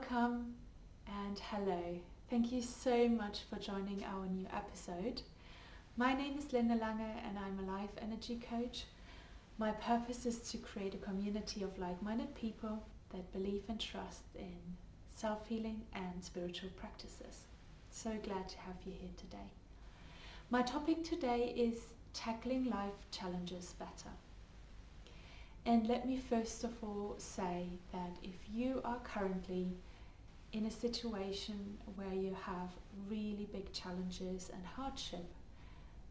Welcome and hello. Thank you so much for joining our new episode. My name is Linda Lange and I'm a life energy coach. My purpose is to create a community of like-minded people that believe and trust in self-healing and spiritual practices. So glad to have you here today. My topic today is tackling life challenges better. And let me first of all say that if you are currently in a situation where you have really big challenges and hardship,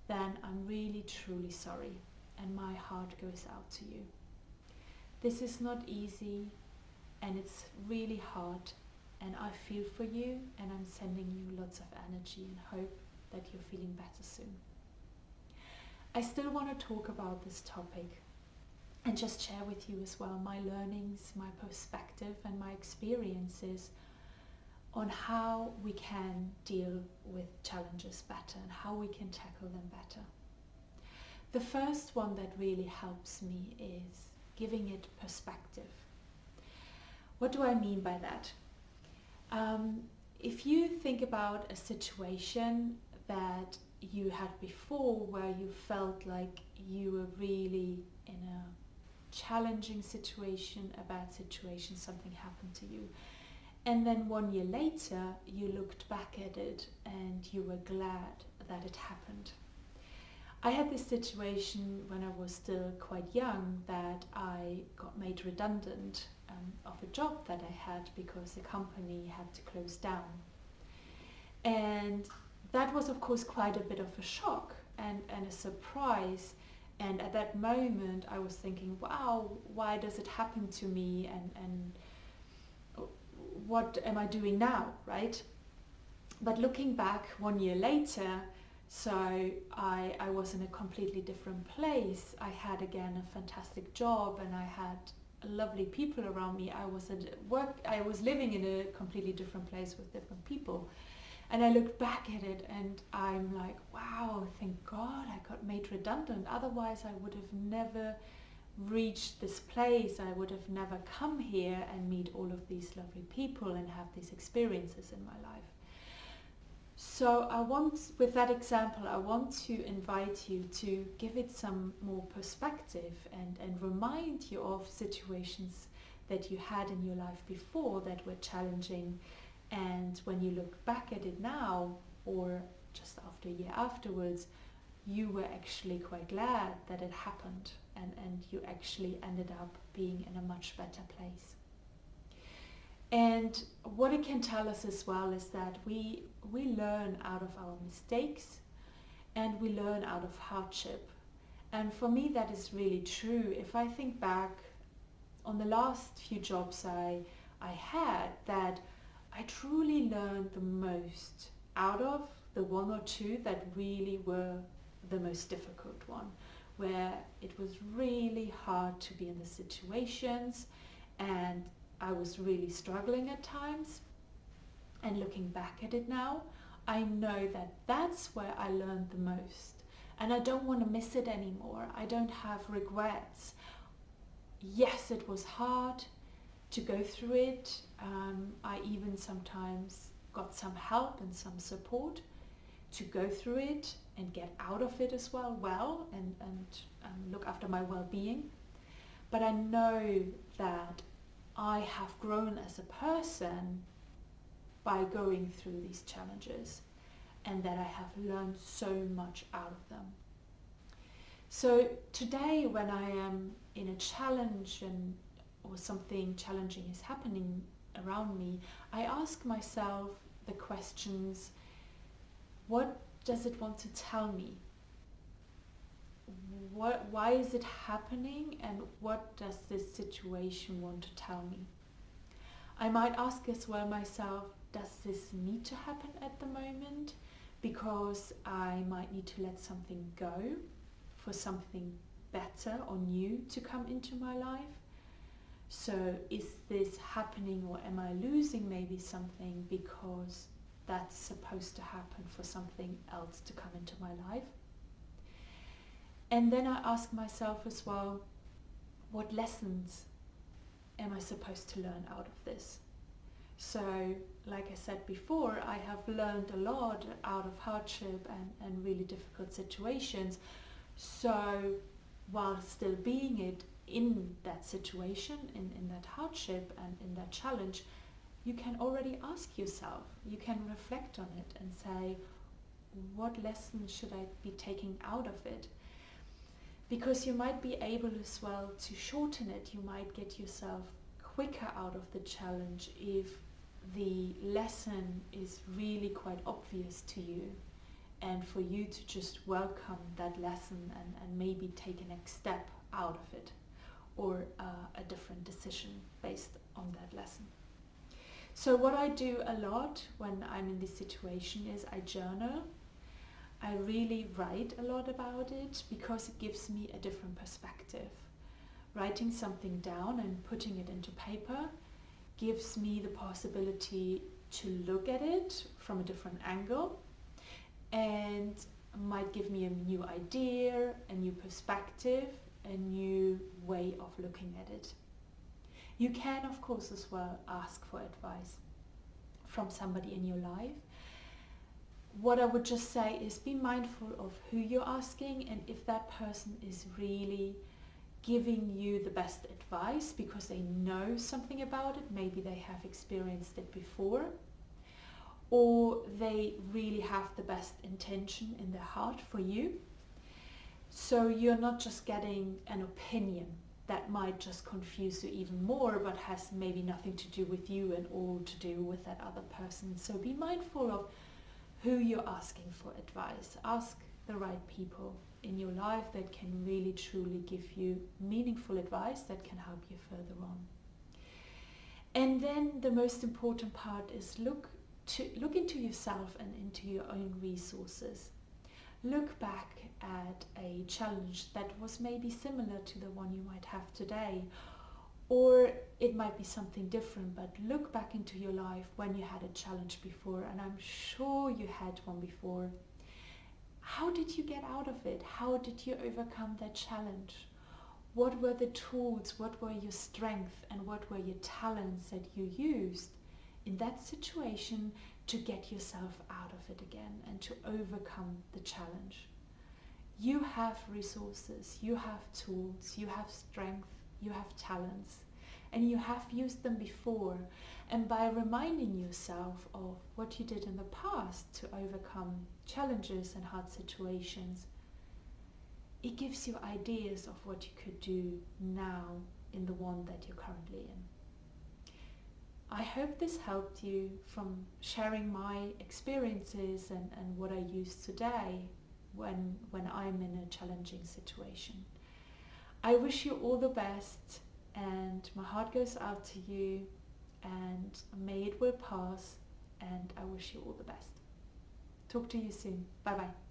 then I'm really truly sorry and my heart goes out to you. This is not easy and it's really hard, and I feel for you and I'm sending you lots of energy and hope that you're feeling better soon. I still want to talk about this topic and just share with you as well my learnings, my perspective and my experiences on how we can deal with challenges better and how we can tackle them better. The first one that really helps me is giving it perspective. What do I mean by that? If you think about a situation that you had before where you felt like you were really in a challenging situation, a bad situation, something happened to you, and then 1 year later you looked back at it and you were glad that it happened. I had this situation when I was still quite young that I got made redundant of a job that I had because the company had to close down. And that was of course quite a bit of a shock and a surprise. And at that moment I was thinking, wow, why does it happen to me and what am I doing now, right? But looking back 1 year later, so I was in a completely different place. I had again a fantastic job and I had lovely people around me. I was living in a completely different place with different people. And I look back at it and I'm like, wow, thank God I got made redundant. Otherwise I would have never reached this place. I would have never come here and meet all of these lovely people and have these experiences in my life. So with that example, I want to invite you to give it some more perspective and remind you of situations that you had in your life before that were challenging. And when you look back at it now, or just after a year afterwards, you were actually quite glad that it happened and you actually ended up being in a much better place. And what it can tell us as well is that we learn out of our mistakes and we learn out of hardship. And for me that is really true. If I think back on the last few jobs I had, that I truly learned the most out of the one or two that really were the most difficult one, where it was really hard to be in the situations and I was really struggling at times. And looking back at it now, I know that that's where I learned the most and I don't want to miss it anymore. I don't have regrets. Yes, it was hard to go through it. I even sometimes got some help and some support to go through it and get out of it as well and look after my well-being. But I know that I have grown as a person by going through these challenges and that I have learned so much out of them. So today when I am in a challenge or something challenging is happening around me, I ask myself the questions, what does it want to tell me? Why is it happening and what does this situation want to tell me? I might ask as well myself, does this need to happen at the moment? Because I might need to let something go for something better or new to come into my life. So is this happening or am I losing maybe something because that's supposed to happen for something else to come into my life? And then I ask myself as well, what lessons am I supposed to learn out of this? So, like I said before, I have learned a lot out of hardship and really difficult situations. So, while still being it in that situation, in that hardship and in that challenge, you can already ask yourself, you can reflect on it and say, what lesson should I be taking out of it? Because you might be able as well to shorten it. You might get yourself quicker out of the challenge if the lesson is really quite obvious to you, and for you to just welcome that lesson and maybe take a next step out of it, or a different decision based on that lesson. So what I do a lot when I'm in this situation is I journal. I really write a lot about it because it gives me a different perspective. Writing something down and putting it into paper gives me the possibility to look at it from a different angle, and might give me a new idea, a new perspective, a new way of looking at it. You can, of course, as well ask for advice from somebody in your life. What I would just say is be mindful of who you're asking, and if that person is really giving you the best advice because they know something about it, maybe they have experienced it before, or they really have the best intention in their heart for you. So you're not just getting an opinion that might just confuse you even more, but has maybe nothing to do with you and all to do with that other person. So be mindful of who you're asking for advice. Ask the right people in your life that can really truly give you meaningful advice that can help you further on. And then the most important part is look into yourself and into your own resources. Look back at a challenge that was maybe similar to the one you might have today, or it might be something different, but look back into your life when you had a challenge before, and I'm sure you had one before. How did you get out of it? How did you overcome that challenge? What were the tools, what were your strengths, and what were your talents that you used in that situation to get yourself out of it again and to overcome the challenge? You have resources, you have tools, you have strength, you have talents, and you have used them before. And by reminding yourself of what you did in the past to overcome challenges and hard situations, it gives you ideas of what you could do now in the one that you're currently in. I hope this helped you from sharing my experiences and what I use today when I'm in a challenging situation. I wish you all the best, and my heart goes out to you, and may it will pass, and I wish you all the best. Talk to you soon. Bye bye.